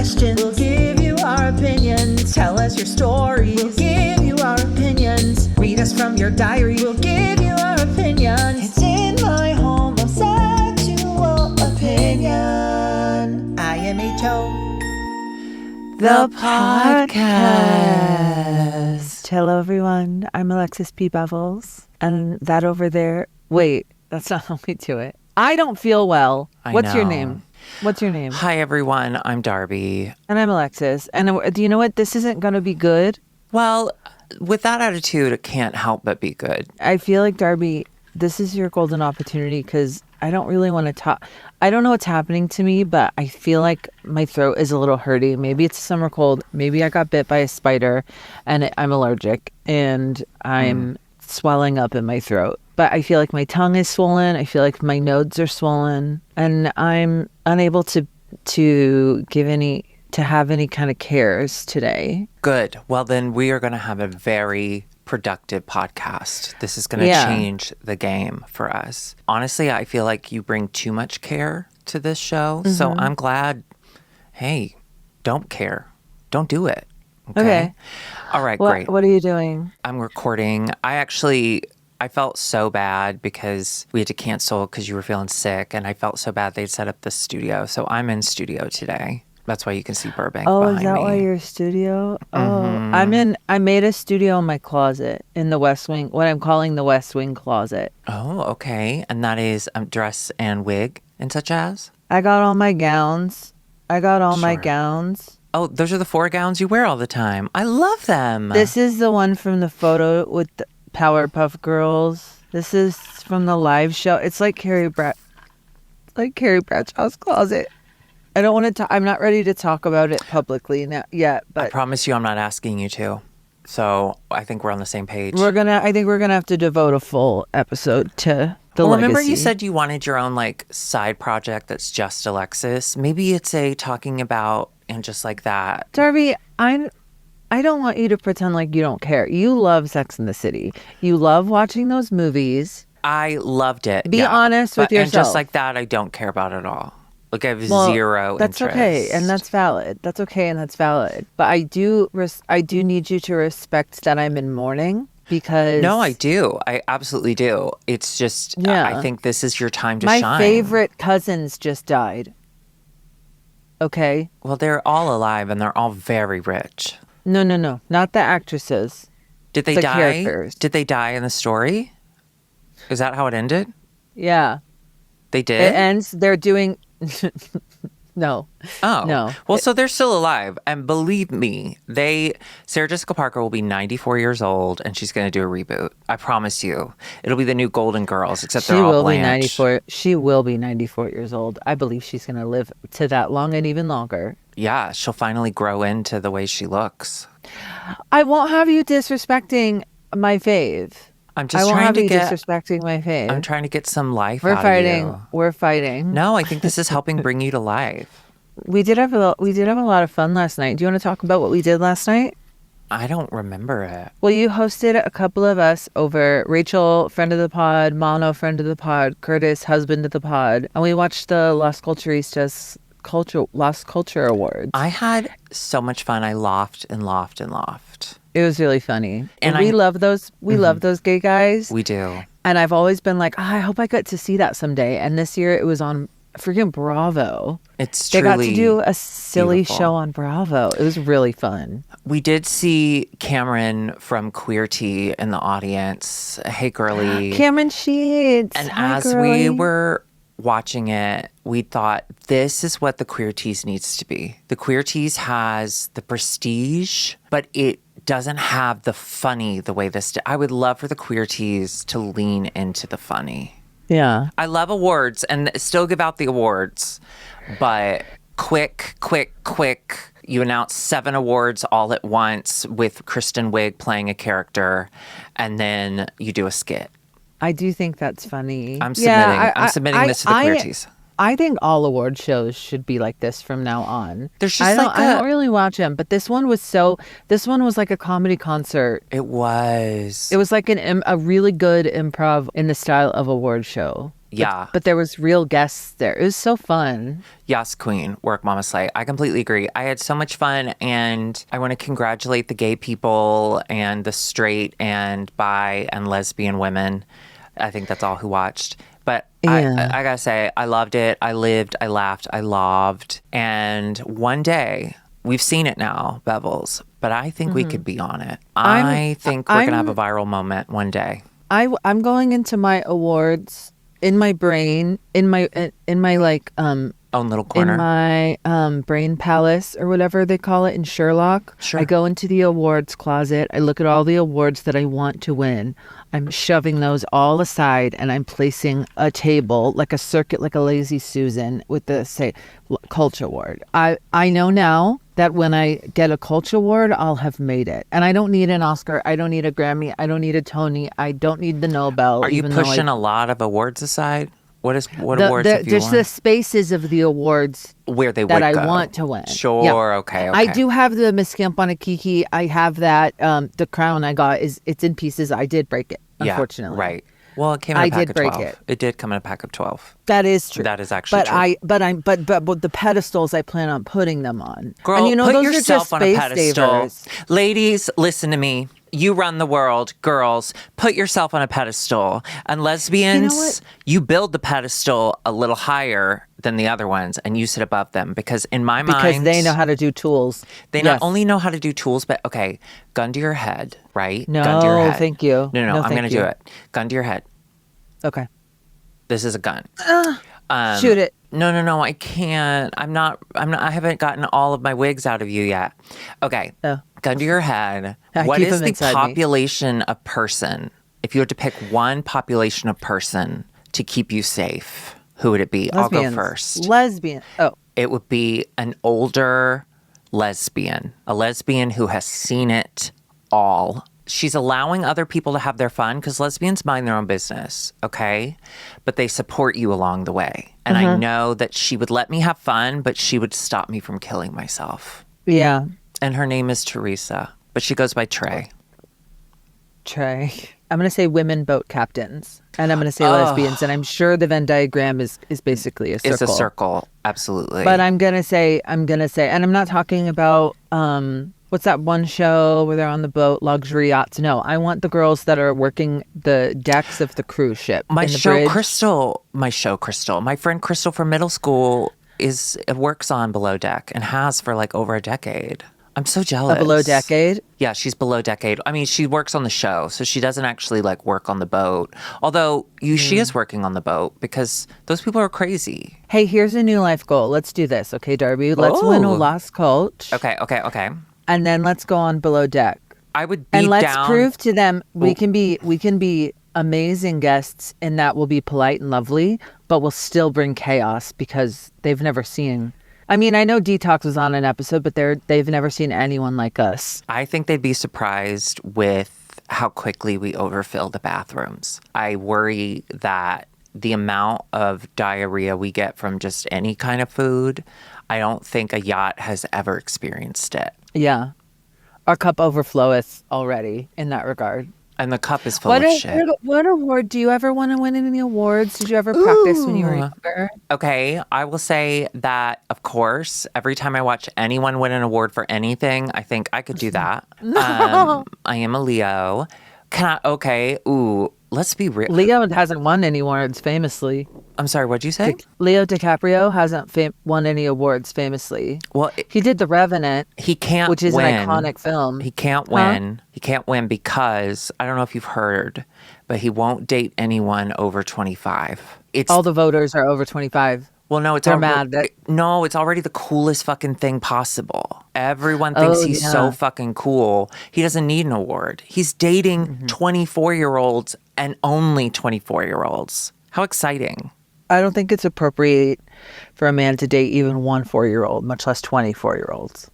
questions. We'll give you our opinions. Tell us your stories. We'll give you our opinions. Read us from your diary. We'll give you our opinions. It's in my homosexual opinion. IMHO. The podcast. Hello, everyone. I'm Alexis P. Bevels. And that over there... Wait, that's not how we do it. I don't feel well. What's your name? What's your name? Hi, everyone. I'm Darby. And I'm Alexis. And do you know what? This isn't going to be good. Well, with that attitude, it can't help but be good. I feel like, Darby, this is your golden opportunity because I don't really want to talk. I don't know what's happening to me, but I feel like my throat is a little hurty. Maybe it's a summer cold. Maybe I got bit by a spider and I'm allergic and I'm swelling up in my throat. But I feel like my tongue is swollen. I feel like my nodes are swollen and I'm unable to have any kind of cares today. Good. Well, then we are going to have a very productive podcast. This is going to change the game for us. Honestly, I feel like you bring too much care to this show. Mm-hmm. So I'm glad, hey, don't care. Don't do it. Okay. All right, great. What are you doing? I'm recording. I felt so bad because we had to cancel because you were feeling sick. And I felt so bad they'd set up the studio. So I'm in studio today. That's why you can see Burbank behind me. Oh, is that why you're studio? Mm-hmm. I made a studio in my closet in the West Wing, what I'm calling the West Wing closet. Oh, okay. And that is dress and wig and such as? I got all my gowns. My gowns. Oh, those are the 4 gowns you wear all the time. I love them. This is the one from the photo with the Powerpuff Girls. This is from the live show. It's like Carrie Bradshaw's closet. I don't want to. I'm not ready to talk about it publicly yet. But I promise you, I'm not asking you to. So I think we're on the same page. I think we're gonna have to devote a full episode to the legacy. Remember, you said you wanted your own side project that's just Alexis. Maybe it's talking about and just like that. Darby, I don't want you to pretend like you don't care. You love Sex and the City. You love watching those movies. I loved it. Be honest with yourself. And just like that, I don't care about it at all. I have zero that's interest. Okay, and that's valid. That's okay, and that's valid. But I do need you to respect that I'm in mourning because... No, I do. I absolutely do. It's just, I think this is your time to shine. My favorite cousins just died. Okay? Well, they're all alive, and they're all very rich. No. Not the actresses. Did they die? Characters. Did they die in the story? Is that how it ended? Yeah. They did? It ends, they're doing... No. Oh. No. Well, so they're still alive. And believe me, Sarah Jessica Parker will be 94 years old and she's going to do a reboot. I promise you. It'll be the new Golden Girls, except they're all Blanche. She will be 94 years old. I believe she's going to live to that long and even longer. Yeah, she'll finally grow into the way she looks. I won't have you disrespecting my fave. I'm just trying to get disrespecting my fave. I'm trying to get some life out of you. We're fighting. No, I think this is helping bring you to life. We did have a lot of fun last night. Do you want to talk about what we did last night? I don't remember it. Well, you hosted a couple of us over. Rachel, friend of the pod, Mono, friend of the pod, Curtis, husband of the pod, and we watched the Las Culturistas Las Culture Awards. I had so much fun. I laughed and laughed and laughed. It was really funny. And we love those. We love those gay guys. We do. And I've always been like, I hope I get to see that someday. And this year it was on freaking Bravo. It's truly beautiful. They got to do a silly show on Bravo. It was really fun. We did see Cameron from Queer Tea in the audience. Hey, girly. Cameron Sheets. And we were watching it, we thought this is what the Queer Teas needs to be. The Queer Teas has the prestige, but it doesn't have the funny the way this did. I would love for the Queer Teas to lean into the funny. Yeah. I love awards and still give out the awards, but quick. You announce 7 awards all at once with Kristen Wiig playing a character, and then you do a skit. I do think that's funny. I'm submitting this to the Queer Teas. I think all award shows should be like this from now on. There's just I don't really watch them, but this one was like a comedy concert. It was. It was like a really good improv in the style of award show. Yeah. But there was real guests there. It was so fun. Yes, queen. Work, mama, slay. I completely agree. I had so much fun, and I want to congratulate the gay people and the straight and bi and lesbian women. I think that's all who watched. But Yeah. I gotta say, I loved it. I lived, I laughed, I loved. And one day, we've seen it now, Bevels, but I think we could be on it. I think we're gonna have a viral moment one day. I'm going into my awards in my brain, in my like Own little corner. in my brain palace or whatever they call it in Sherlock. Sure. I go into the awards closet. I look at all the awards that I want to win. I'm shoving those all aside, and I'm placing a table like a circuit, like a lazy Susan, with the culture award. I know now that when I get a culture award, I'll have made it. And I don't need an Oscar. I don't need a Grammy. I don't need a Tony. I don't need the Nobel. Are you pushing a lot of awards aside? What awards have you just won? the spaces of the awards Where they that would I go. want to win. Sure, Yeah. okay. I do have the Miss Campana Kiki. I have that. The crown I got it's in pieces. I did break it, unfortunately. Yeah, right. Well, it came in a pack of 12. It did come in a pack of 12. That is true. That is actually true. But with the pedestals, I plan on putting them on. Girl, and put those yourself are on just a space pedestal. savers. Ladies, listen to me. You run the world. Girls, put yourself on a pedestal. And lesbians, you build the pedestal a little higher than the other ones, and you sit above them. Because in my mind... Because they know how to do tools. They not only know how to do tools, but, okay, gun to your head, right? No, gun to your head. thank you. No, I'm going to do it. Gun to your head. Okay. This is a gun. Shoot it. No, I can't. I haven't gotten all of my wigs out of you yet. Okay. Oh. Gun to your head. I What keep is them the inside me. population of person? If you had to pick one population of person to keep you safe, who would it be? Lesbians. I'll go first. Lesbian. Oh. It would be an older lesbian, a lesbian who has seen it all. She's allowing other people to have their fun because lesbians mind their own business, okay? But they support you along the way. And I know that she would let me have fun, but she would stop me from killing myself. Yeah. And her name is Teresa, but she goes by Trey. Trey. I'm going to say women boat captains. And I'm going to say lesbians. And I'm sure the Venn diagram is basically a circle. It's a circle, absolutely. But I'm going to say, and I'm not talking about, what's that one show where they're on the boat, luxury yachts? No, I want the girls that are working the decks of the cruise ship. My in the friend bridge. Crystal, my friend Crystal from middle school works on Below Deck and has for like over a decade. I'm so jealous. A below decade? Yeah, she's below decade. I mean, she works on the show, so she doesn't actually like work on the boat. Although she is working on the boat because those people are crazy. Hey, here's a new life goal. Let's do this, okay, Darby? Let's win a Lost Coach. Okay. And then let's go on below deck. I would be And let's down. prove to them we can be amazing guests, and that will be polite and lovely, but we'll still bring chaos because they've never seen. I mean, I know Detox was on an episode, but they've never seen anyone like us. I think they'd be surprised with how quickly we overfill the bathrooms. I worry that the amount of diarrhea we get from just any kind of food, I don't think a yacht has ever experienced it. Yeah. Our cup overfloweth already in that regard. And the cup is full of shit. What award do you ever want to win? Any awards? Did you ever practice when you were younger? Okay, I will say that, of course, every time I watch anyone win an award for anything, I think I could do that. I am a Leo. Let's be real. Leo hasn't won any awards famously. I'm sorry, what'd you say? Leo DiCaprio hasn't won any awards famously. Well, he did The Revenant. He can't which is win. an iconic film. He can't win. He can't win because, I don't know if you've heard, but he won't date anyone over 25. All the voters are over 25. Well, no, it's it's already the coolest fucking thing possible. Everyone thinks he's so fucking cool. He doesn't need an award. He's dating 24-year-olds and only 24-year-olds. How exciting. I don't think it's appropriate for a man to date even one 4-year-old, much less 24-year-olds.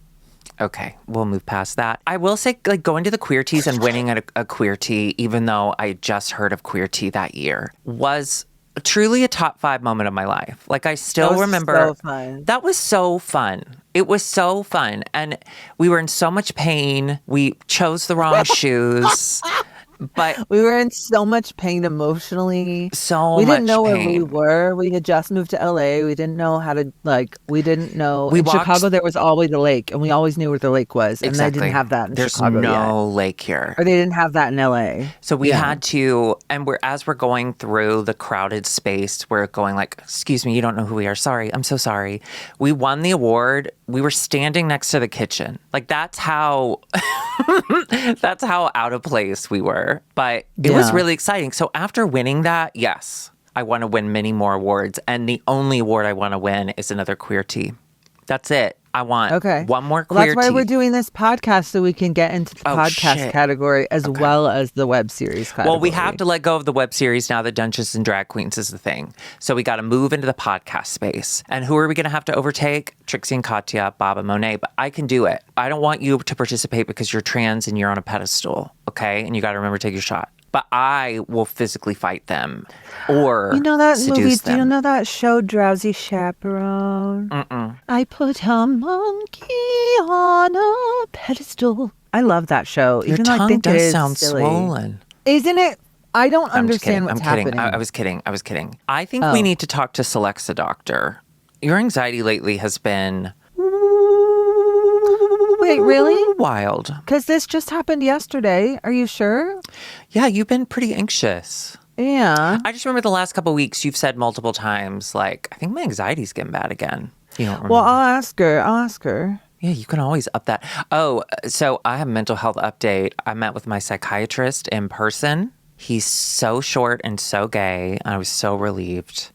Okay, we'll move past that. I will say, like, going to the queer teas and winning at a queer tea, even though I just heard of queer tea that year, was truly a top 5 moment of my life. Like, I still remember. So fun. That was so fun. It was so fun. And we were in so much pain. We chose the wrong shoes. But we were in so much pain emotionally. we didn't know pain. where we were. We had just moved to LA. We didn't know how to we didn't know. In Chicago there was always a lake, and we always knew where the lake was. And they didn't have that in Chicago yet. There's no lake here. Or they didn't have that in LA. So we had to, and as we're going through the crowded space, we're going like, excuse me, you don't know who we are. Sorry, I'm so sorry. We won the award. We were standing next to the kitchen. Like that's how that's how out of place we were. But it was really exciting. So after winning that, yes, I want to win many more awards. And the only award I want to win is another queer tea. That's it. I want one more queer tea. That's why we're doing this podcast, so we can get into the podcast category as well as the web series category. Well, we have to let go of the web series now that Dungeons and Drag Queens is the thing. So we got to move into the podcast space. And who are we going to have to overtake? Trixie and Katya, Baba Monet. But I can do it. I don't want you to participate because you're trans and you're on a pedestal, okay? And you got to remember to take your shot. But I will physically fight them or seduce them. Do you know that show, Drowsy Chaperone? Mm-mm. I put a monkey on a pedestal. I love that show. Your tongue does sound swollen. Isn't it? I don't understand what's happening. I was kidding. I think we need to talk to Alexa Doctor. Your anxiety lately has been... Wait, really? Wild. Because this just happened yesterday. Are you sure? Yeah, you've been pretty anxious. Yeah. I just remember the last couple of weeks you've said multiple times, like, I think my anxiety's getting bad again. You don't remember. Well, I'll ask her. Yeah, you can always up that. Oh, so I have a mental health update. I met with my psychiatrist in person. He's so short and so gay. I was so relieved.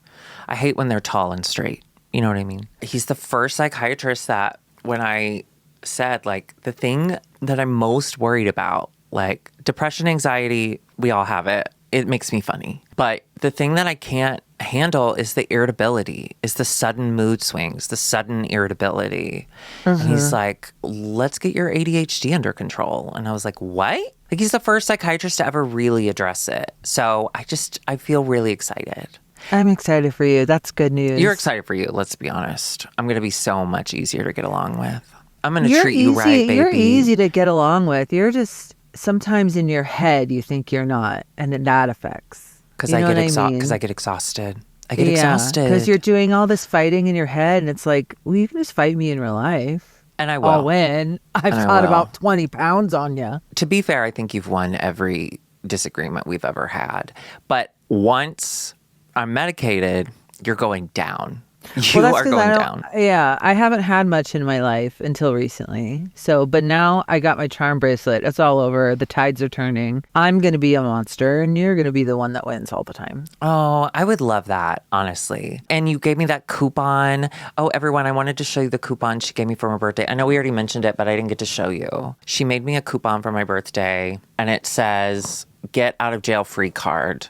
I hate when they're tall and straight. You know what I mean? He's the first psychiatrist that when I said, like, the thing that I'm most worried about, like depression, anxiety, we all have it. It makes me funny. But the thing that I can't handle is the irritability, is the sudden mood swings, the sudden irritability. And he's like, let's get your ADHD under control. And I was like, what? Like, he's the first psychiatrist to ever really address it. So I feel really excited. I'm excited for you. That's good news. You're excited for you. Let's be honest. I'm going to be so much easier to get along with. I'm going to treat you right, baby. You're easy to get along with. You're just sometimes in your head you think you're not, and then that affects. Because I get exhausted. I get exhausted. Because you're doing all this fighting in your head, and it's like, well, you can just fight me in real life. And I will. I'll win. I've got about 20 pounds on you. To be fair, I think you've won every disagreement we've ever had. But once I'm medicated, you're going down. You are going down. Yeah, I haven't had much in my life until recently. But now I got my charm bracelet. It's all over. The tides are turning. I'm going to be a monster, and you're going to be the one that wins all the time. Oh, I would love that, honestly. And you gave me that coupon. Oh, everyone, I wanted to show you the coupon she gave me for my birthday. I know we already mentioned it, but I didn't get to show you. She made me a coupon for my birthday, and it says, get out of jail free card.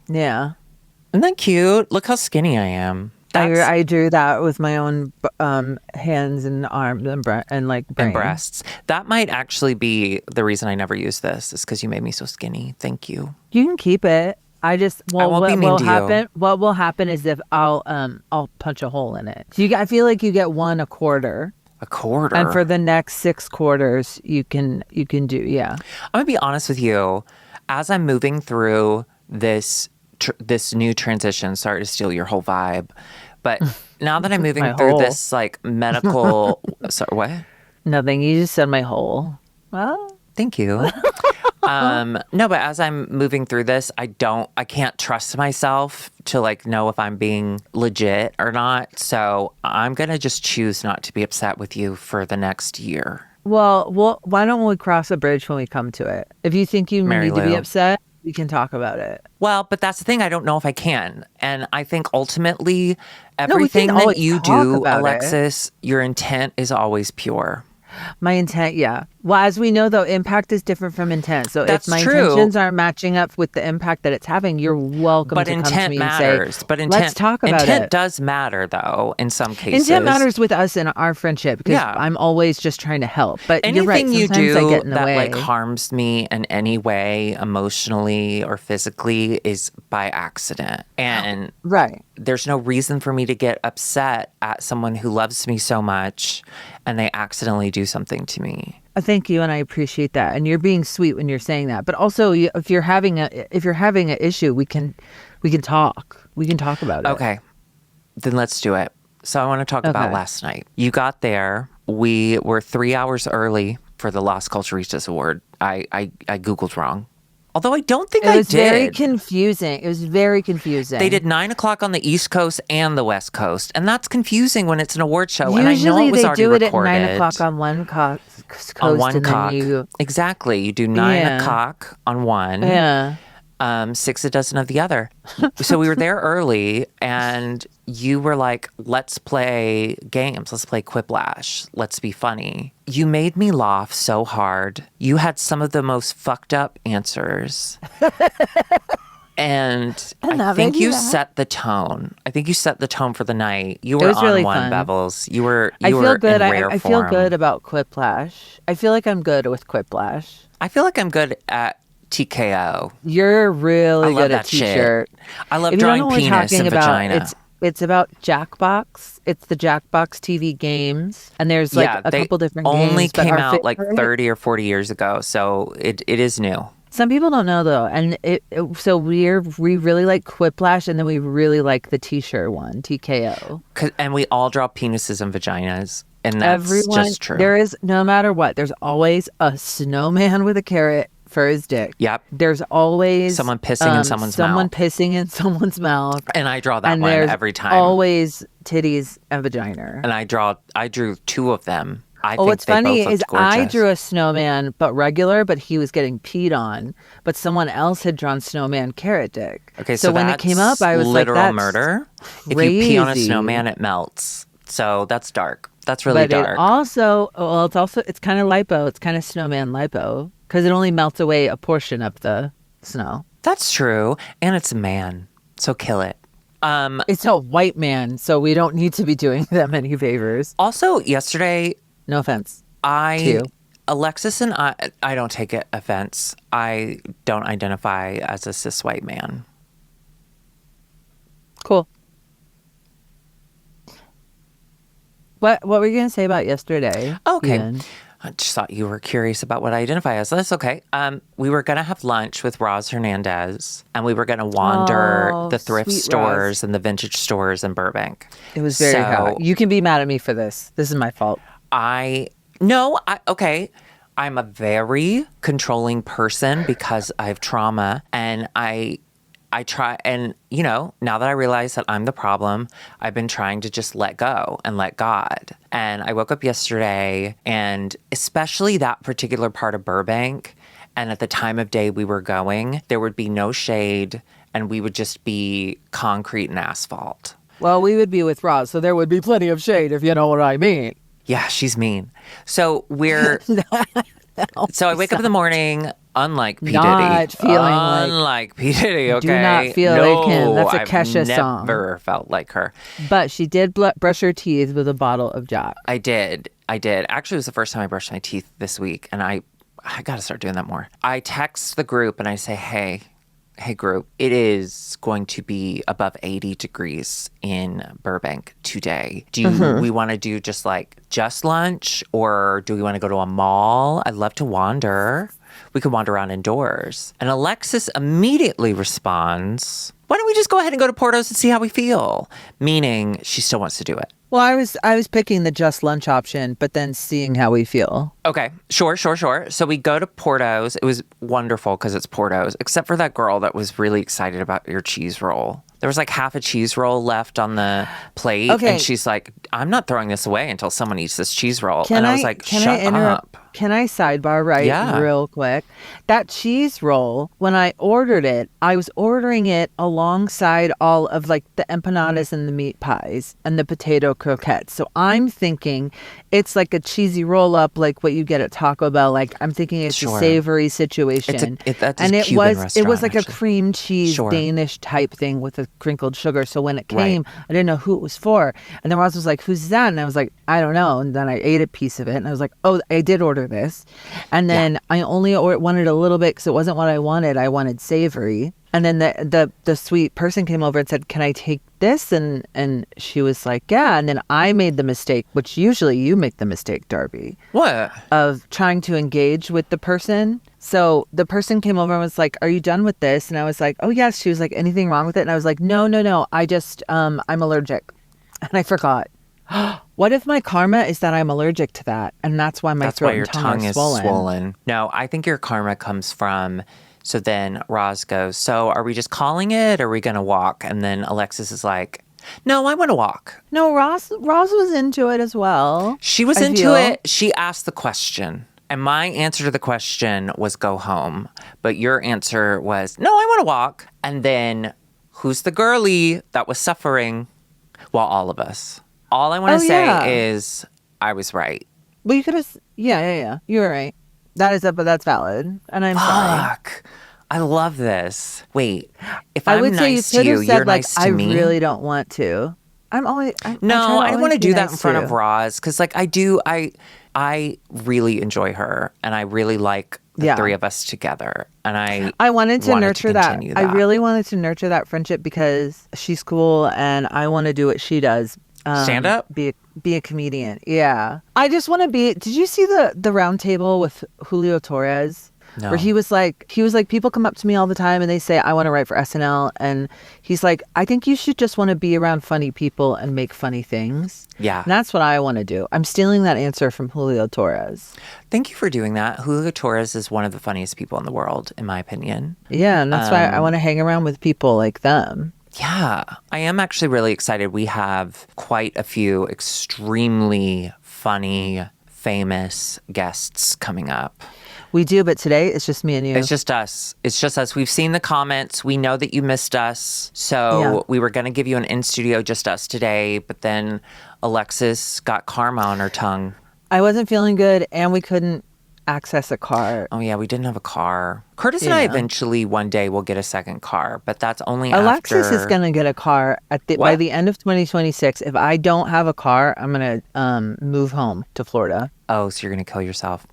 Yeah. Isn't that cute? Look how skinny I am. I drew that with my own hands and arms and brain. And breasts. That might actually be the reason I never use this, is because you made me so skinny. Thank you. You can keep it. I won't be mean to you. What will happen is if I'll punch a hole in it. So I feel like you get a quarter. A quarter. And for the next 6 quarters, you can do. Yeah. I'm gonna be honest with you. As I'm moving through this new transition, sorry to steal your whole vibe, but now that I'm moving through this like medical sorry, what? Nothing. You just said my hole. Well, thank you. No, but as I'm moving through this, I can't trust myself to like know if I'm being legit or not. So I'm gonna just choose not to be upset with you for the next year. Well, why don't we cross a bridge when we come to it? If you think you need to be upset, we can talk about it. Well, but that's the thing. I don't know if I can. And I think ultimately everything that you do, Alexis, your intent is always pure. My intent, yeah. Well, as we know, though, impact is different from intent. So that's if my true. Intentions aren't matching up with the impact that it's having, you're welcome to come to me matters. and say, let's talk about it. Intent does matter, though, in some cases. Intent matters with us in our friendship because I'm always just trying to help. But anything you're right, you sometimes do I get in the that way. Like harms me in any way, emotionally or physically, is by accident. And there's no reason for me to get upset at someone who loves me so much and they accidentally do something to me. Thank you, and I appreciate that. And you're being sweet when you're saying that. But also, if you're having an issue, we can talk. We can talk about it. Okay, then let's do it. So I want to talk about last night. You got there. We were 3 hours early for the Las Culturistas Award. I Googled wrong. Although I don't think I did. It was very confusing. It was very confusing. They did 9 o'clock on the East Coast and the West Coast. And that's confusing when it's an award show. Usually and I know it was already recorded. Usually they do it at 9 o'clock on one coast. On one cock. Exactly. You do 9 o'clock on one. Yeah. 6 a dozen of the other. So we were there early and you were like, let's play games. Let's play Quiplash. Let's be funny. You made me laugh so hard. You had some of the most fucked up answers. And I think you set the tone. I think you set the tone for the night. You were on really one, fun. Bevels. You were in rare I feel good about Quiplash. I feel like I'm good with Quiplash. I feel like I'm good at TKO. You're really good at T-shirt. I love drawing penis and vagina. It's about Jackbox. It's the Jackbox TV games, and there's like a couple different games. Only came out like 30 or 40 years ago, so it is new. Some people don't know though, and so we really like Quiplash, and then we really like the T-shirt one, TKO. And we all draw penises and vaginas, and that's just true. There is, no matter what, there's always a snowman with a carrot for his dick. Yep. There's always someone pissing in someone's mouth. Someone pissing in someone's mouth. And I draw that one every time. Always titties and vagina. And I drew 2 of them. What's funny is I drew a snowman, but he was getting peed on. But someone else had drawn snowman carrot dick. Okay, so when it came up, I was literal like, that's murder. crazy. If you pee on a snowman, it melts. So that's dark. That's really dark. It's kind of lipo. It's kind of snowman lipo. Because it only melts away a portion of the snow. That's true. And it's a man. So kill it. It's a white man, so we don't need to be doing them any favors. Also, yesterday... No offense. Alexis and I don't take it offense. I don't identify as a cis white man. Cool. What were you going to say about yesterday? Okay. Ian? I just thought you were curious about what I identify as. That's okay. We were going to have lunch with Roz Hernandez, and we were going to wander the thrift stores Roz. And the vintage stores in Burbank. It was very hot. You can be mad at me for this. This is my fault. Okay. I'm a very controlling person because I have trauma, and I try, and now that I realize that I'm the problem, I've been trying to just let go and let God. And I woke up yesterday, and especially that particular part of Burbank, and at the time of day we were going, there would be no shade, and we would just be concrete and asphalt. Well, we would be with Roz, so there would be plenty of shade, if you know what I mean. Yeah, she's mean. So So I wake up in the morning, unlike P. Diddy. Unlike P. Diddy, okay? Do not feel like him. That's a Kesha song. I've never felt like her. But she did brush her teeth with a bottle of Jack. I did. Actually, it was the first time I brushed my teeth this week, and I got to start doing that more. I text the group, and I say, hey group, it is going to be above 80 degrees in Burbank today. Do we want to do just lunch, or do we want to go to a mall? I'd love to wander. We could wander around indoors. And Alexis immediately responds, why don't we just go ahead and go to Portos and see how we feel? Meaning she still wants to do it. Well, I was picking the just lunch option, but then seeing how we feel. Okay, sure. So we go to Portos. It was wonderful because it's Portos, except for that girl that was really excited about your cheese roll. There was like half a cheese roll left on the plate, and she's like, I'm not throwing this away until someone eats this cheese roll. I was like, shut up. Can I sidebar real quick? That cheese roll, when I ordered it, I was ordering it alongside all of like the empanadas and the meat pies and the potato croquettes. So I'm thinking it's like a cheesy roll up like what you get at Taco Bell. Like I'm thinking it's a savory situation. It was like a cream cheese Danish type thing with a crinkled sugar. So when it came, I didn't know who it was for. And then Roz was like, who's that? And I was like, I don't know. And then I ate a piece of it and I was like, oh, I did order this. And then I only wanted a little bit because it wasn't what I wanted. I wanted savory. And then the sweet person came over and said, "Can I take this?" And she was like, "Yeah." And then I made the mistake, which usually you make the mistake, Darby. What? Of trying to engage with the person. So the person came over and was like, "Are you done with this?" And I was like, "Oh, yes." She was like, "Anything wrong with it?" And I was like, No. I just, I'm allergic." And I forgot. What if my karma is that I'm allergic to that? And that's why my That's throat why your and tongue tongue are is swollen. No, I think your karma comes from... So then Roz goes, "So are we just calling it or are we going to walk?" And then Alexis is like, "No, I want to walk." No, Roz was into it as well. She was I into feel. it. She asked the question. And my answer to the question was go home. But your answer was, "No, I want to walk." And then who's the girly that was suffering? Well, all of us. All I want to say is I was right. Well, you could have, yeah. You were right. But that's valid. And I'm sorry. Fuck. I love this. Wait, if I I'm would say nice you could to you, have said, you're like, nice to I me. really don't want to. I'm always... No, I want to do that in front of of Roz because, like, I do. I really enjoy her, and I really like the three of us together. And I wanted to nurture that. continue I really wanted to nurture that friendship because she's cool, and I want to do what she does. Stand up? Be a comedian. Yeah. I just want to be... Did you see the round table with Julio Torres? No. Where he was like, people come up to me all the time and they say, "I want to write for SNL." And he's like, "I think you should just want to be around funny people and make funny things." Yeah. And that's what I want to do. I'm stealing that answer from Julio Torres. Thank you for doing that. Julio Torres is one of the funniest people in the world, in my opinion. Yeah. And that's why I want to hang around with people like them. Yeah. I am actually really excited. We have quite a few extremely funny, famous guests coming up. We do, but today it's just me and you. It's just us. We've seen the comments. We know that you missed us. So we were going to give you an in-studio just us today, but then Alexis got karma on her tongue. I wasn't feeling good, and we couldn't access a car. Oh, yeah, we didn't have a car. Curtis and I eventually one day will get a second car, but that's only Alexis after... is going to get a car by the end of 2026. If I don't have a car, I'm going to move home to Florida. Oh, so you're going to kill yourself.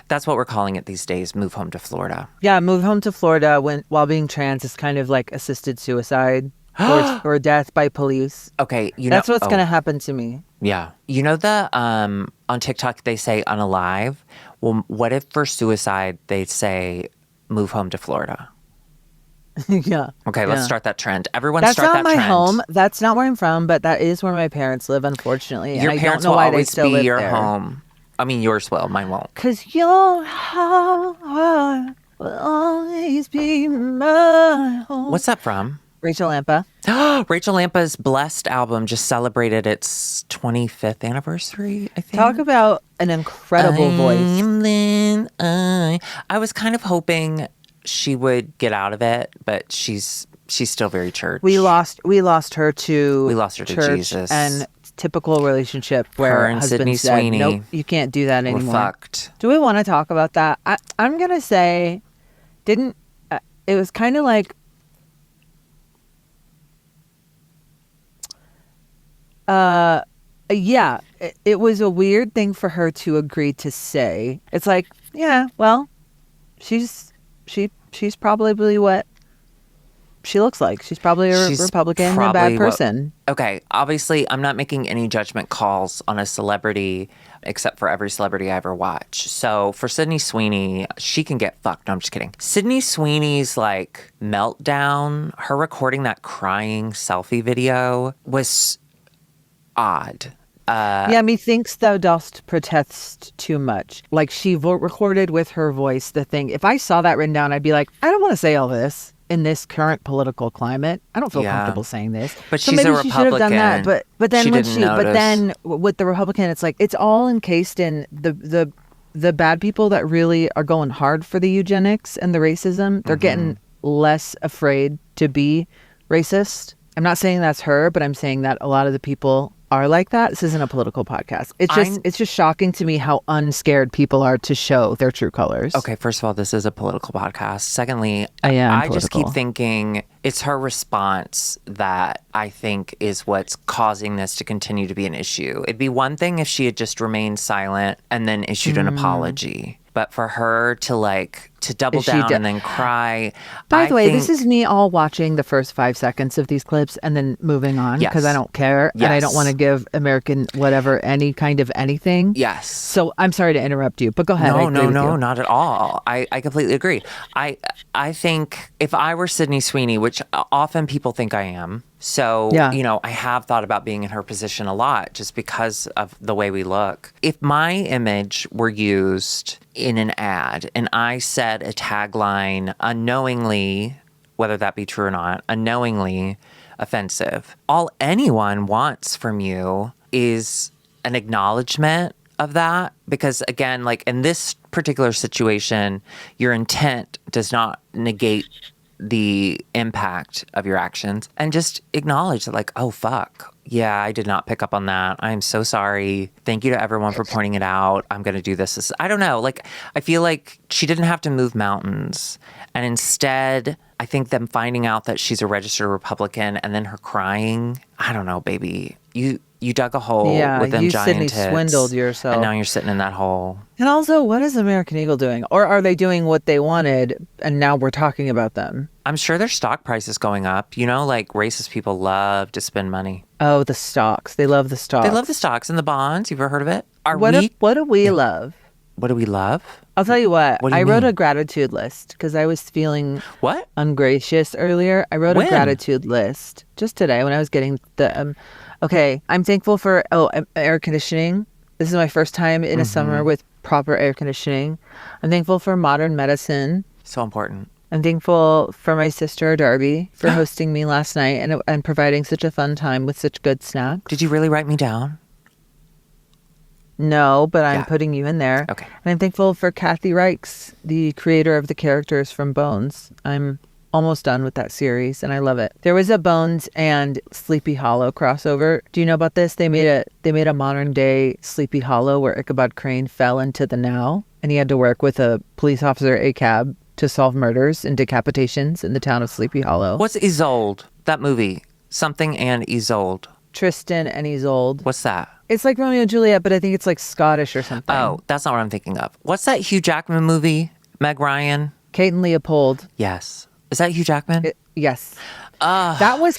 That's what we're calling it these days, move home to Florida. Yeah, move home to Florida while being trans is kind of like assisted suicide or death by police. Okay, that's what's going to happen to me. Yeah. You know on TikTok they say unalive? Well, what if for suicide they say move home to Florida? Yeah. Okay, let's start that trend. Everyone That's start that trend. That's not my home. That's not where I'm from, but that is where my parents live, unfortunately. Your and parents I don't know will why always they still be live your there. home. I mean, yours will. Mine won't. Because your heart will always be my home. What's that from? Rachel Lampa. Rachel Lampa's Blessed album just celebrated its 25th anniversary, I think. Talk about an incredible voice. I was kind of hoping she would get out of it, but she's still very church. We lost her to church Jesus. And typical relationship where her and husband Sydney said, Sweeney, "Nope, you can't do that anymore." We're fucked. Do we want to talk about that? I'm gonna say, it was kind of like, yeah, it was a weird thing for her to agree to say. It's like, yeah, well, she's probably what she looks like. She's probably a Republican and a bad person. Okay, obviously, I'm not making any judgment calls on a celebrity except for every celebrity I ever watch. So for Sydney Sweeney, she can get fucked. No, I'm just kidding. Sydney Sweeney's like meltdown, her recording that crying selfie video was odd. Yeah, methinks thou dost protest too much. Like she recorded with her voice the thing. If I saw that written down, I'd be like, I don't want to say all this in this current political climate. I don't feel comfortable saying this. But so she's maybe a Republican. She should have done that. But then but then with the Republican, it's like it's all encased in the bad people that really are going hard for the eugenics and the racism. They're getting less afraid to be racist. I'm not saying that's her, but I'm saying that a lot of the people are like that. This isn't a political podcast. It's just shocking to me how unscared people are to show their true colors. Okay, first of all, this is a political podcast. Secondly, I just keep thinking it's her response that I think is what's causing this to continue to be an issue. It'd be one thing if she had just remained silent and then issued an apology. But for her to double down and then cry. By the way, this is me all watching the first 5 seconds of these clips and then moving on because I don't care and I don't want to give American whatever any kind of anything. Yes. So I'm sorry to interrupt you, but go ahead. No, not at all. I completely agree. I think if I were Sydney Sweeney, which often people think I am, so, I have thought about being in her position a lot just because of the way we look. If my image were used in an ad and I said a tagline unknowingly, whether that be true or not, unknowingly offensive, all anyone wants from you is an acknowledgement of that. Because again, like in this particular situation, your intent does not negate the impact of your actions, and just acknowledge that like, oh, fuck. Yeah, I did not pick up on that. I'm so sorry. Thank you to everyone for pointing it out. I'm going to do this. I don't know. Like, I feel like she didn't have to move mountains. And instead, I think them finding out that she's a registered Republican and then her crying, I don't know, baby. You dug a hole with them giant Sydney tits. Swindled yourself. And now you're sitting in that hole. And also, what is American Eagle doing? Or are they doing what they wanted and now we're talking about them? I'm sure their stock price is going up. You know, like racist people love to spend money. Oh, the stocks. They love the stocks. They love the stocks and the bonds. You've ever heard of it? What do we love? What do we love? I'll tell you what. What do you I wrote mean? a gratitude list because I was feeling What? ungracious earlier. I wrote When? a gratitude list just today when I was getting the... okay, I'm thankful for air conditioning. This is my first time in a summer with proper air conditioning. I'm thankful for modern medicine. So important. I'm thankful for my sister, Darby, for hosting me last night and providing such a fun time with such good snacks. Did you really write me down? No, but I'm putting you in there. Okay. And I'm thankful for Kathy Reichs, the creator of the characters from Bones. I'm almost done with that series and I love it. There was a Bones and Sleepy Hollow crossover. Do you know about this? They made a modern day Sleepy Hollow where Ichabod Crane fell into the now and he had to work with a police officer, a cab, to solve murders and decapitations in the town of Sleepy Hollow. What's Isolde? That movie. Something and Isolde. Tristan and Isolde. What's that? It's like Romeo and Juliet, but I think it's like Scottish or something. Oh, that's not what I'm thinking of. What's that Hugh Jackman movie? Meg Ryan? Kate and Leopold. Yes. Is that Hugh Jackman? Yes. That was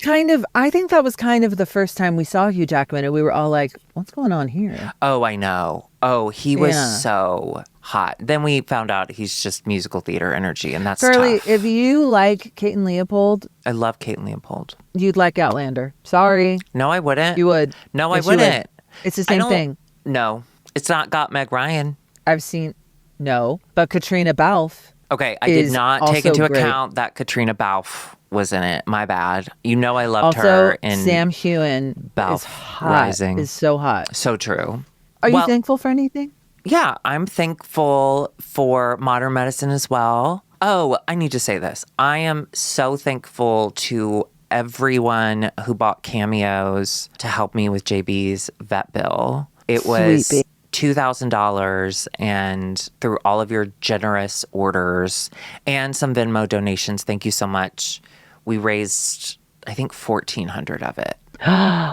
I think that was kind of the first time we saw Hugh Jackman and we were all like, what's going on here? Oh, I know. Oh, he was so hot. Then we found out he's just musical theater energy, and that's Shirley, tough. if you like Kate and Leopold, I love Kate and Leopold. you'd like Outlander. Sorry. No, I wouldn't. You would. No, Yes, I you would. wouldn't. It's the same thing. No, it's not got Meg Ryan. I've seen, no, but Katrina Balfe. Okay, I did Is not take also into great. account that Katrina Balfe was in it. My bad. You know I loved Also, her in Sam Heughan Balfe is hot. Rising. Is so hot. So true. Are you Well, thankful for anything? Yeah, I'm thankful for modern medicine as well. Oh, I need to say this. I am so thankful to everyone who bought Cameos to help me with JB's vet bill. It was Sweet $2,000, and through all of your generous orders and some Venmo donations, thank you so much. We raised, I think, $1,400 of it,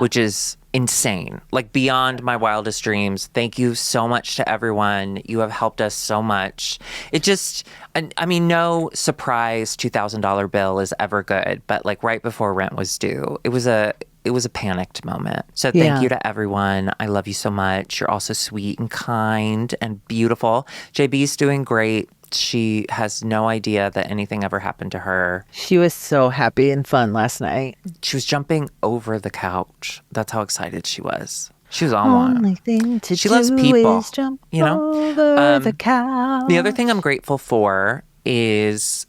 which is insane, like beyond my wildest dreams. Thank you so much to everyone. You have helped us so much. It just, I mean, no surprise $2,000 bill is ever good, but like right before rent was due, it was a panicked moment. So thank you to everyone. I love you so much. You're also sweet and kind and beautiful. JB's doing great. She has no idea that anything ever happened to her. She was so happy and fun last night. She was jumping over the couch. That's how excited she was. She was on one. Only thing to She do loves people, is jump you know? over the couch. The other thing I'm grateful for is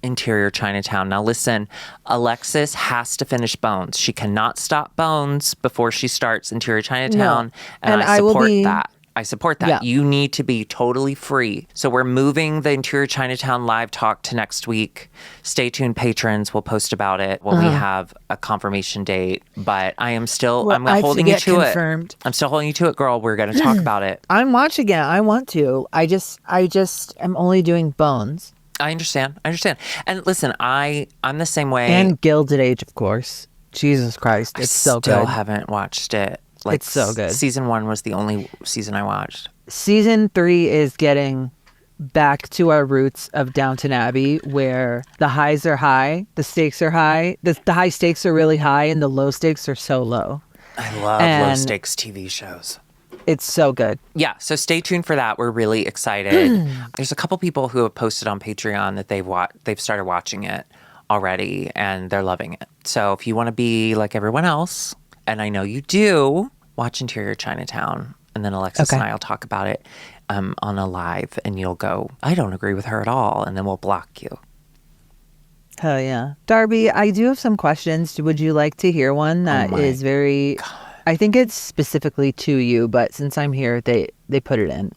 Interior Chinatown. Now listen, Alexis has to finish Bones. She cannot stop Bones before she starts Interior Chinatown. No. And I will support be... that. I support that. Yeah. You need to be totally free. So we're moving the Interior Chinatown live talk to next week. Stay tuned, patrons. We'll post about it when we have a confirmation date. But I am still, I'm holding you to confirmed. it. I'm still holding you to it, girl. We're going to talk about it. I'm watching it. I want to. I just am only doing Bones. I understand. And listen, I'm the same way. And Gilded Age, of course. Jesus Christ. It's so good. I still haven't watched it. Like, it's so good. Season 1 was the only season I watched. Season 3 is getting back to our roots of Downton Abbey, where the highs are high, the stakes are high, the high stakes are really high, and the low stakes are so low. I love low stakes TV shows. It's so good. Yeah, so stay tuned for that. We're really excited. There's a couple people who have posted on Patreon that they've started watching it already, and they're loving it. So if you want to be like everyone else, and I know you do, watch Interior Chinatown, and then Alexis and I will talk about it on a live, and you'll go, I don't agree with her at all, and then we'll block you. Hell yeah. Darby, I do have some questions. Would you like to hear one that is very... God. I think it's specifically to you, but since I'm here, they put it in.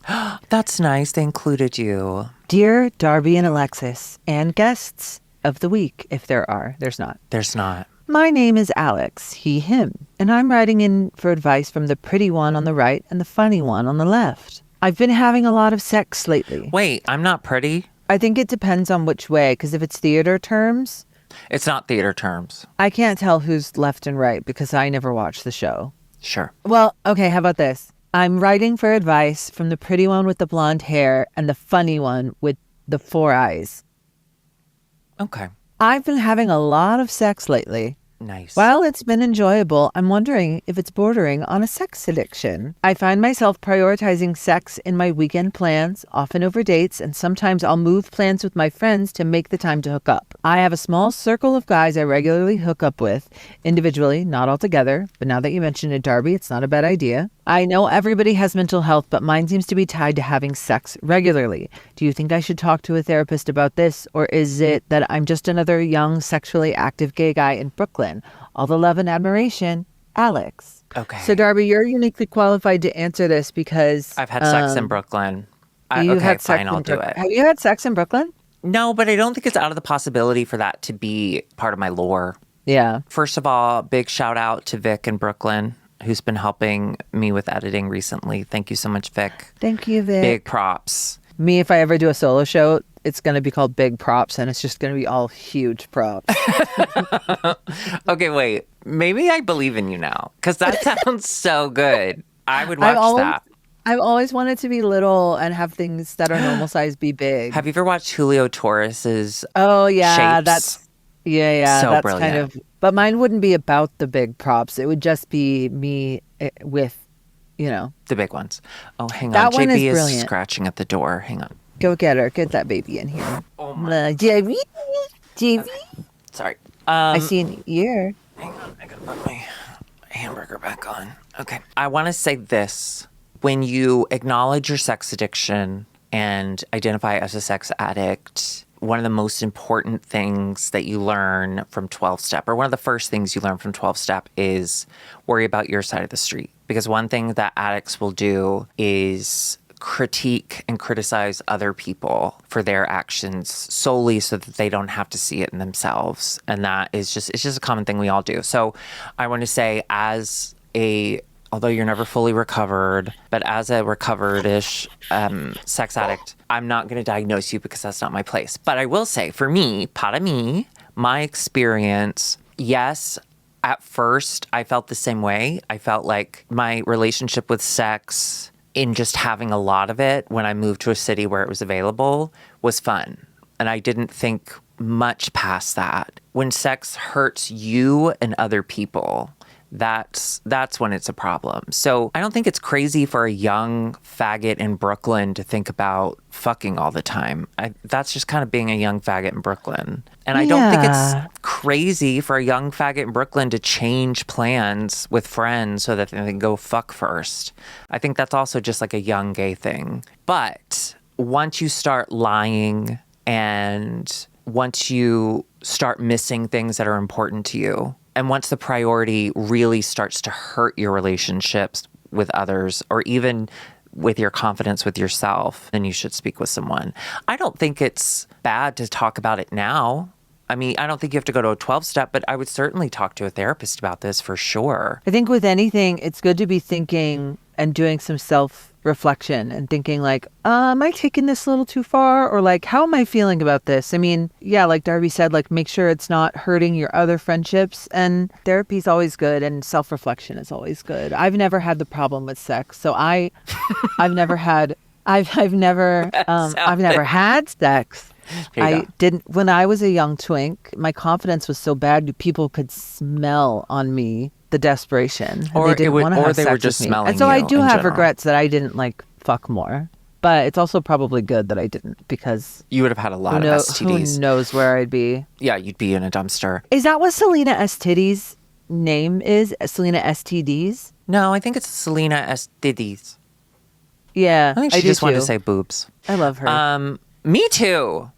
That's nice. They included you. Dear Darby and Alexis, and guests of the week, if there are. There's not. There's not. My name is Alex, he, him, and I'm writing in for advice from the pretty one on the right and the funny one on the left. I've been having a lot of sex lately. Wait, I'm not pretty? I think it depends on which way, because if it's theater terms... It's not theater terms. I can't tell who's left and right because I never watched the show. Sure. Well, okay, how about this? I'm writing for advice from the pretty one with the blonde hair and the funny one with the 4 eyes. Okay. I've been having a lot of sex lately. Nice. While it's been enjoyable, I'm wondering if it's bordering on a sex addiction. I find myself prioritizing sex in my weekend plans, often over dates, and sometimes I'll move plans with my friends to make the time to hook up. I have a small circle of guys I regularly hook up with, individually, not all together, but now that you mention it, Darby, it's not a bad idea. I know everybody has mental health, but mine seems to be tied to having sex regularly. Do you think I should talk to a therapist about this, or is it that I'm just another young, sexually active gay guy in Brooklyn? All the love and admiration, Alex. Okay. So, Darby, you're uniquely qualified to answer this because... I've had sex in Brooklyn. I'll do it. Have you had sex in Brooklyn? No, but I don't think it's out of the possibility for that to be part of my lore. Yeah. First of all, big shout out to Vic in Brooklyn, who's been helping me with editing recently. Thank you so much, Vic. Thank you, Vic. Big props. Me, if I ever do a solo show, it's going to be called Big Props, and it's just going to be all huge props. Okay, wait. Maybe I believe in you now, because that sounds so good. I would watch that. I've always wanted to be little and have things that are normal size be big. Have you ever watched Julio Torres's Oh, yeah. Shapes? That's So that's brilliant. kind of... But mine wouldn't be about the big props. It would just be me with, the big ones. Oh, hang on. That one JB is is brilliant. Scratching at the door. Hang on. Go get her. Get that baby in here. Oh my. JB. Sorry. I see an ear. Hang on. I gotta put my hamburger back on. Okay. I want to say this. When you acknowledge your sex addiction and identify as a sex addict, one of the most important things that you learn from 12-step, or one of the first things you learn from 12-step, is worry about your side of the street. Because one thing that addicts will do is critique and criticize other people for their actions solely so that they don't have to see it in themselves. And that is it's just a common thing we all do. So I want to say, although you're never fully recovered, but as a recovered-ish sex addict, I'm not going to diagnose you because that's not my place. But I will say, for me, part of me, my experience, yes, at first I felt the same way. I felt like my relationship with sex, in just having a lot of it when I moved to a city where it was available, was fun. And I didn't think much past that. When sex hurts you and other people, that's when it's a problem. So I don't think it's crazy for a young faggot in Brooklyn to think about fucking all the time. That's just kind of being a young faggot in Brooklyn. And I don't think it's crazy for a young faggot in Brooklyn to change plans with friends so that they can go fuck first. I think that's also just like a young gay thing. But once you start lying and once you start missing things that are important to you, and once the priority really starts to hurt your relationships with others, or even with your confidence with yourself, then you should speak with someone. I don't think it's bad to talk about it now. I mean, I don't think you have to go to a 12-step, but I would certainly talk to a therapist about this for sure. I think with anything, it's good to be thinking and doing some self-reflection and thinking like, am I taking this a little too far? Or like, how am I feeling about this? I mean, yeah, like Darby said, like make sure it's not hurting your other friendships. And therapy is always good and self-reflection is always good. I've never had the problem with sex. So I've never had I've never had sex. There you I go. didn't when I was a young twink. My confidence was so bad, people could smell on me the desperation. Or they didn't want to have they sex were just with me. smelling And so I you do in have general. regrets that I didn't like fuck more. But it's also probably good that I didn't because You would have had a lot of who STDs. knows where I'd be. Yeah, you'd be in a dumpster. Is that what Selena STD's name is? Selena STDs? No, I think it's Selena STDs. Yeah, I think she do just wanted to too. say boobs. I love her. Me too.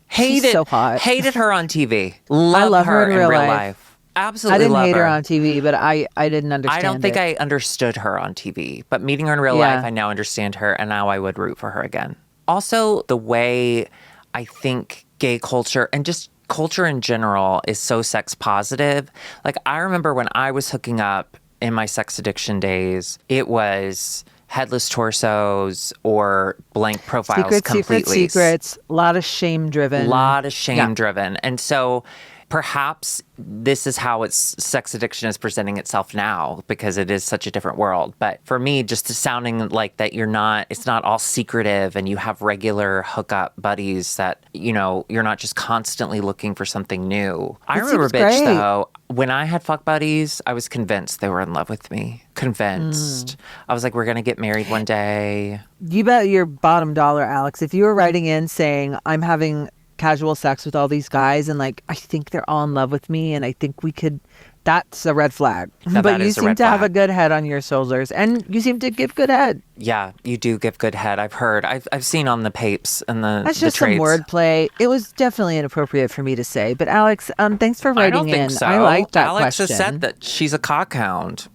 She's so hot. Hated her on TV. Love her in real life. life. Absolutely I didn't love hate her on TV, but I didn't understand I don't think it. I understood her on TV, but meeting her in real Yeah. life, I now understand her, and now I would root for her again. Also, the way I think gay culture and just culture in general is so sex positive. Like, I remember when I was hooking up in my sex addiction days, it was headless torsos or blank profiles completely. Secrets. A lot of shame driven. Lot of shame driven. And so perhaps this is how sex addiction is presenting itself now because it is such a different world. But for me, just sounding like that it's not all secretive and you have regular hookup buddies that, you're not just constantly looking for something new. I remember, bitch, though, when I had fuck buddies, I was convinced they were in love with me. Convinced. I was like, we're going to get married one day. You bet your bottom dollar, Alex. If you were writing in saying, I'm having casual sex with all these guys and like I think they're all in love with me and I think we could, that's a red flag. Now, but that you is a seem red to have a flag. good head on your shoulders and you seem to give good head. Yeah, you do give good head. I've heard. I've seen on the papes and That's the just some trades. wordplay. It was definitely inappropriate for me to say. But Alex, thanks for I writing don't in. think so. I like that Alex question. has said that she's a cockhound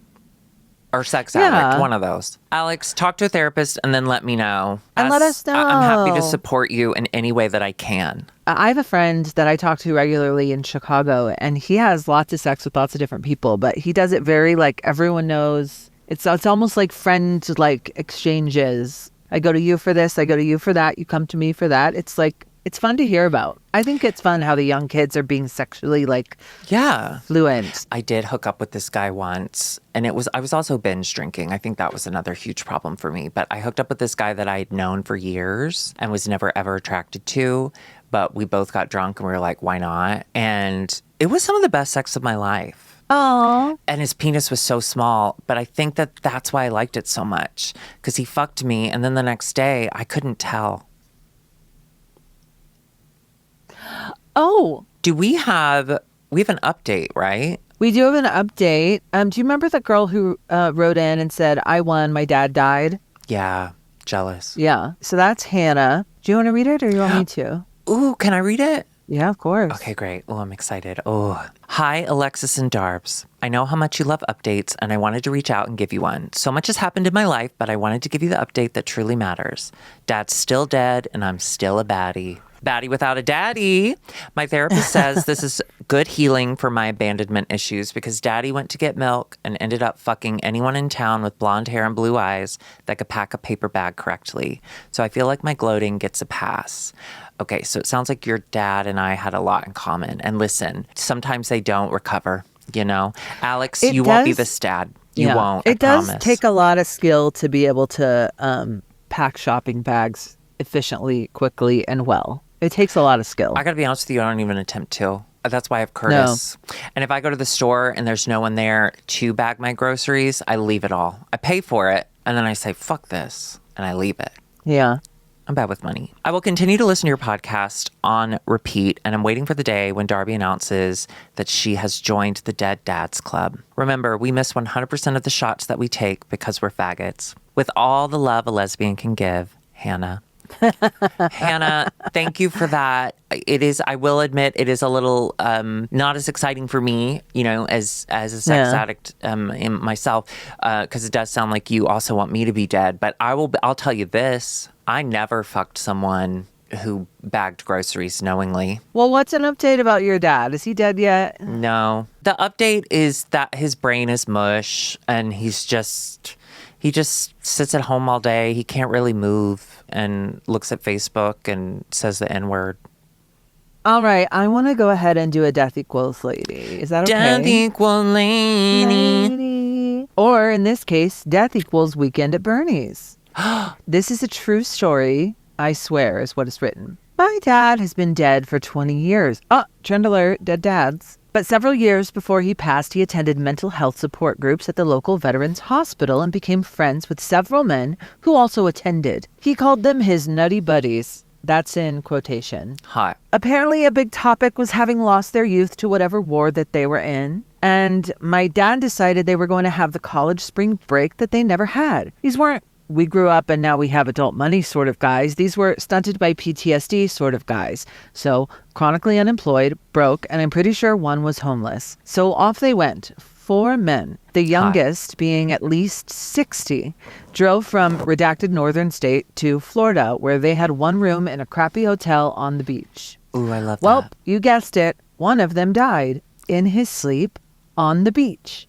or sex Yeah. addict, one of those. Alex, talk to a therapist and then let me know. And let us I'm happy to know. support you in any way that I can. I have a friend that I talk to regularly in Chicago, and he has lots of sex with lots of different people, but he does it very like everyone knows. It's almost like friend like exchanges. I go to you for this, I go to you for that, you come to me for that. It's like it's fun to hear about. I think it's fun how the young kids are being sexually like Yeah. fluent. I did hook up with this guy once, and I was also binge drinking. I think that was another huge problem for me. But I hooked up with this guy that I had known for years and was never ever attracted to. But we both got drunk and we were like, why not? And it was some of the best sex of my life. Oh, And his penis was so small, but I think that's why I liked it so much. Because he fucked me, and then the next day, I couldn't tell. oh. We have an update, right? We do have an update. Do you remember the girl who wrote in and said, I won, my dad died? Yeah, jealous. Yeah. So that's Hannah. Do you want to read it or you want me to? Ooh, can I read it? Yeah, of course. Okay, great. Oh, I'm excited. Oh. Hi, Alexis and Darbs. I know how much you love updates, and I wanted to reach out and give you one. So much has happened in my life, but I wanted to give you the update that truly matters. Dad's still dead, and I'm still a baddie. Baddie without a daddy. My therapist says this is good healing for my abandonment issues because daddy went to get milk and ended up fucking anyone in town with blonde hair and blue eyes that could pack a paper bag correctly. So I feel like my gloating gets a pass. Okay, so it sounds like your dad and I had a lot in common. And listen, sometimes they don't recover, Alex, you won't be this dad. You won't, It does promise. take a lot of skill to be able to pack shopping bags efficiently, quickly, and well. It takes a lot of skill. I gotta be honest with you, I don't even attempt to. That's why I have Curtis. No. And if I go to the store and there's no one there to bag my groceries, I leave it all. I pay for it, and then I say, fuck this, and I leave it. Yeah. I'm bad with money. I will continue to listen to your podcast on repeat, and I'm waiting for the day when Darby announces that she has joined the Dead Dads Club. Remember, we miss 100% of the shots that we take because we're faggots. With all the love a lesbian can give, Hannah. Hannah, thank you for that. I will admit, it is a little not as exciting for me, as a sex addict in myself, because it does sound like you also want me to be dead. But I'll tell you this: I never fucked someone who bagged groceries knowingly. Well, what's an update about your dad? Is he dead yet? No. The update is that his brain is mush, and he just sits at home all day. He can't really move and looks at Facebook and says the N-word. All right. I want to go ahead and do a Death Equals Lady. Is that okay? Death equal lady. Or in this case, Death Equals Weekend at Bernie's. This is a true story, I swear, is what is written. My dad has been dead for 20 years. Trend alert, dead dads. But several years before he passed, he attended mental health support groups at the local veterans hospital and became friends with several men who also attended. He called them his nutty buddies. That's in quotation. Hot. Apparently, a big topic was having lost their youth to whatever war that they were in. And my dad decided they were going to have the college spring break that they never had. These weren't we grew up and now we have adult money sort of guys. These were stunted by PTSD sort of guys. So chronically unemployed, broke, and I'm pretty sure one was homeless. So off they went. 4 men, the youngest being at least 60, drove from redacted northern state to Florida, where they had one room in a crappy hotel on the beach. Ooh, I love that. Well, you guessed it. One of them died in his sleep on the beach.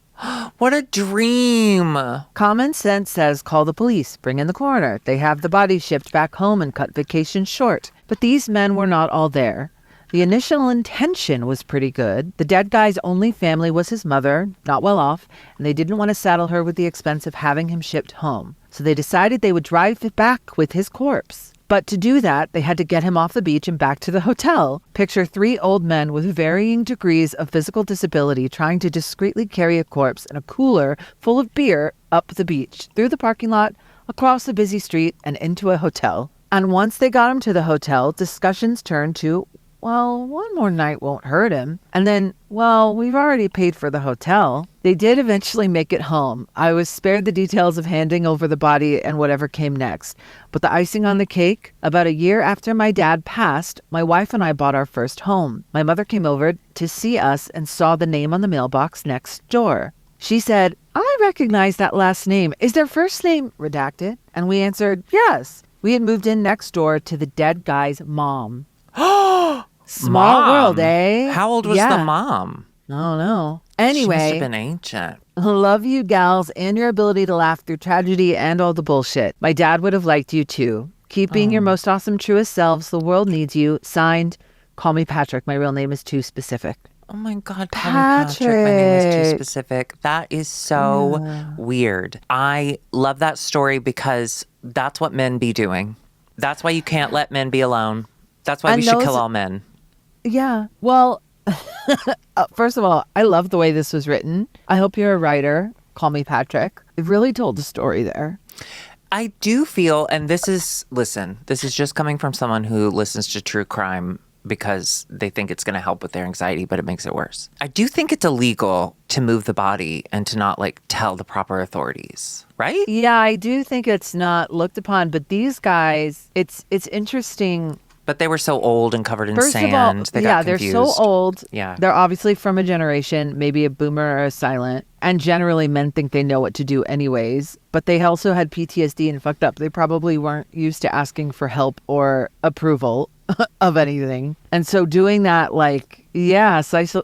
What a dream. Common sense says call the police, bring in the coroner. They have the body shipped back home and cut vacation short. But these men were not all there. The initial intention was pretty good. The dead guy's only family was his mother, not well off, and they didn't want to saddle her with the expense of having him shipped home. So they decided they would drive it back with his corpse. But to do that, they had to get him off the beach and back to the hotel. Picture 3 old men with varying degrees of physical disability trying to discreetly carry a corpse in a cooler full of beer up the beach, through the parking lot, across a busy street, and into a hotel. And once they got him to the hotel, discussions turned to, well, one more night won't hurt him. And then, well, we've already paid for the hotel. They did eventually make it home. I was spared the details of handing over the body and whatever came next. But the icing on the cake, about a year after my dad passed, my wife and I bought our first home. My mother came over to see us and saw the name on the mailbox next door. She said, I recognize that last name. Is their first name redacted? And we answered, yes. We had moved in next door to the dead guy's mom. Small Mom. world, eh? How old was the mom? I don't know. She must Anyway, have been ancient. love you gals and your ability to laugh through tragedy and all the bullshit. My dad would have liked you too. Keep being your most awesome, truest selves. The world needs you. Signed, call me Patrick. My real name is too specific. Oh my God, Patrick. My name is too specific. That is so weird. I love that story because that's what men be doing. That's why you can't let men be alone. That's why we should kill all men. Yeah. Well, first of all, I love the way this was written. I hope you're a writer. Call me Patrick. It really told a story there. I do feel, and this is just coming from someone who listens to true crime because they think it's going to help with their anxiety, but it makes it worse. I do think it's illegal to move the body and to not tell the proper authorities, right? Yeah, I do think it's not looked upon, but these guys, it's interesting. But they were so old and covered in First sand. of all, They got confused. they're so old. Yeah. They're obviously from a generation, maybe a boomer or a silent. And generally men think they know what to do anyways. But they also had PTSD and fucked up. They probably weren't used to asking for help or approval of anything. And so doing that,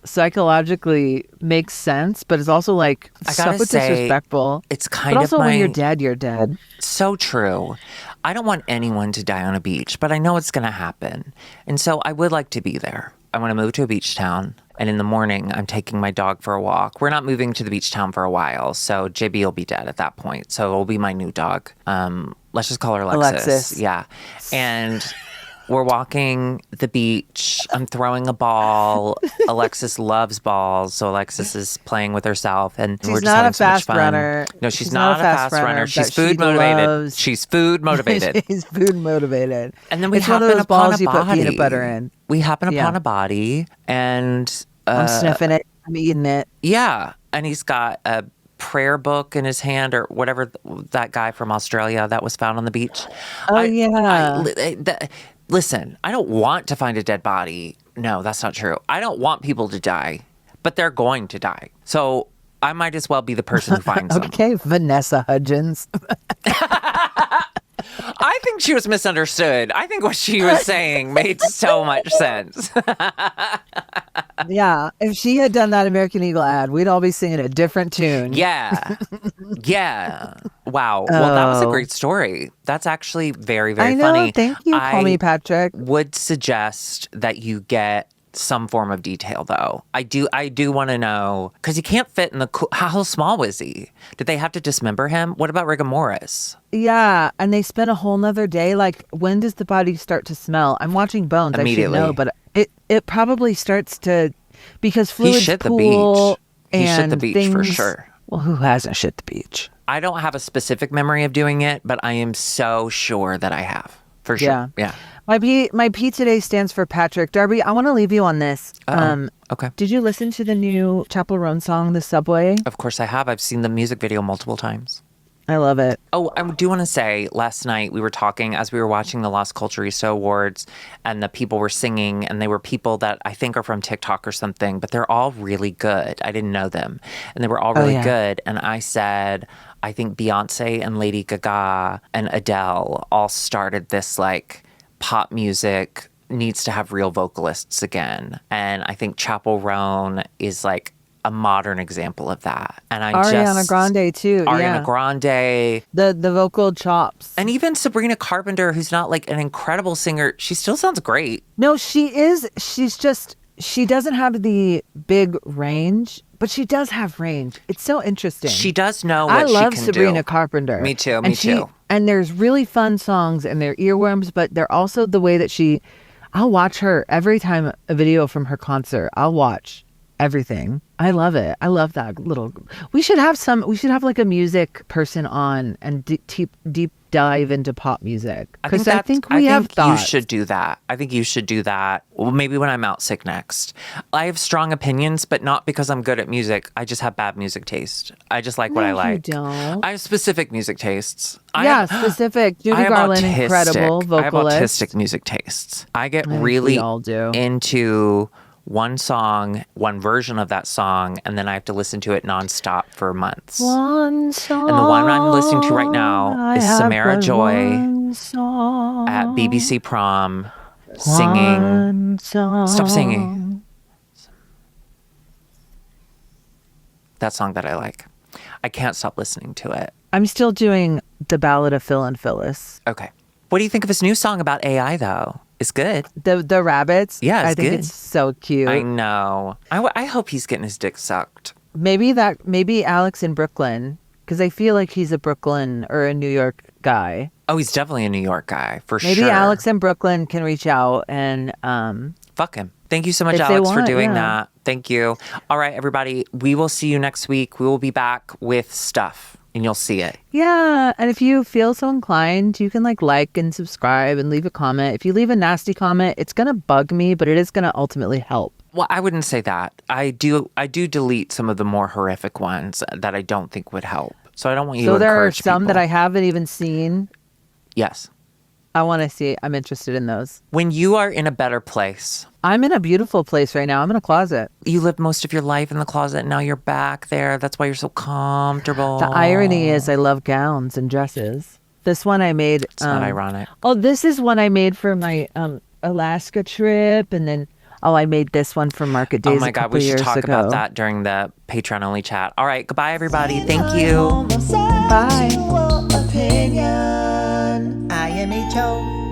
psychologically makes sense, but it's also I so gotta say, disrespectful. It's kind but of also when you're dead, you're dead. So true. I don't want anyone to die on a beach, but I know it's going to happen. And so I would like to be there. I want to move to a beach town. And in the morning, I'm taking my dog for a walk. We're not moving to the beach town for a while. So JB will be dead at that point. So it'll be my new dog. Let's just call her Alexis. Yeah. And we're walking the beach. I'm throwing a ball. Alexis loves balls. So Alexis is playing with herself. And we're just having so much fun. Runner. No, she's not a fast runner. She's food motivated. She's food motivated. She's food motivated. And then we it's happen one of those upon balls a you put body. peanut butter in. We happen upon a body, and I'm sniffing it. I'm eating it. Yeah, and he's got a prayer book in his hand, or whatever that guy from Australia that was found on the beach. Listen, I don't want to find a dead body. No, that's not true. I don't want people to die, but they're going to die. So I might as well be the person who finds them. Okay, Vanessa Hudgens. I think she was misunderstood. I think what she was saying made so much sense. Yeah, if she had done that American Eagle ad, we'd all be singing a different tune. Yeah. Yeah. Wow. Well, that was a great story. That's actually very, very I know, funny. Thank you. Call me Patrick. Would suggest that you get some form of detail, though. I do want to know, because he can't fit in the... How small was he? Did they have to dismember him? What about rigor mortis? Yeah, and they spent a whole nother day. Like, when does the body start to smell? I'm watching Bones. Immediately. I should know, but it probably starts to... Because He fluids shit the pool beach. He shit the and beach things, for sure. Well, who hasn't shit the beach? I don't have a specific memory of doing it, but I am so sure that I have. For sure. Yeah. My P today stands for Patrick. Darby, I want to leave you on this. Okay. Did you listen to the new Chappell Roan song, The Subway? Of course I have. I've seen the music video multiple times. I love it. Oh, I do want to say, last night we were talking as we were watching the Las Culturista Awards, and the people were singing, and they were people that I think are from TikTok or something, but they're all really good. I didn't know them. And they were all really good. And I said, I think Beyonce and Lady Gaga and Adele all started this like pop music needs to have real vocalists again. And I think Chappell Roan is like a modern example of that. And Ariana Grande too. Ariana Grande. The vocal chops. And even Sabrina Carpenter, who's not like an incredible singer, she still sounds great. No, she is. She doesn't have the big range, but she does have range. It's so interesting. She does know what I love she can Sabrina do. Carpenter. Me too, me too. And there's really fun songs and they're earworms, but they're also the way that I'll watch her every time a video from her concert. I'll watch everything. I love it. I love that little... We should have like a music person on and deep dive into pop music. Because I think we have thoughts. You should do that. I think you should do that. Well, maybe when I'm out sick next. I have strong opinions, but not because I'm good at music. I just have bad music taste. I just like what I like. You don't. I have specific music tastes. Specific. Judy Garland, incredible vocalist. I have autistic music tastes. I get really into one song, one version of that song, and then I have to listen to it nonstop for months. One song. And the one I'm listening to right now is Samara Joy at BBC Prom singing. Stop singing. That song that I like. I can't stop listening to it. I'm still doing the Ballad of Phil and Phyllis. Okay. What do you think of his new song about AI, though? It's good. The rabbits? Yeah, I think good. it's so cute. I know. I hope he's getting his dick sucked. Maybe Alex in Brooklyn, because I feel like he's a Brooklyn or a New York guy. Oh, he's definitely a New York guy, for sure. Maybe Alex in Brooklyn can reach out and... fuck him. Thank you so much, Alex, for doing that. Thank you. All right, everybody. We will see you next week. We will be back with stuff. And you'll see it. Yeah. And if you feel so inclined, you can like and subscribe and leave a comment. If you leave a nasty comment, it's going to bug me, but it is going to ultimately help. Well, I wouldn't say that. I do delete some of the more horrific ones that I don't think would help. So I don't want you to encourage So there are some people that I haven't even seen. Yes. I want to see. I'm interested in those. When you are in a better place. I'm in a beautiful place right now. I'm in a closet. You lived most of your life in the closet and now you're back there. That's why you're so comfortable. The irony is I love gowns and dresses. This one I made. It's not ironic. Oh, this is one I made for my Alaska trip. And then, I made this one for Market Days. Oh my God, we should talk about that during the Patreon only chat. All right, goodbye, everybody. Thank you. Bye. Opinion. IMHO.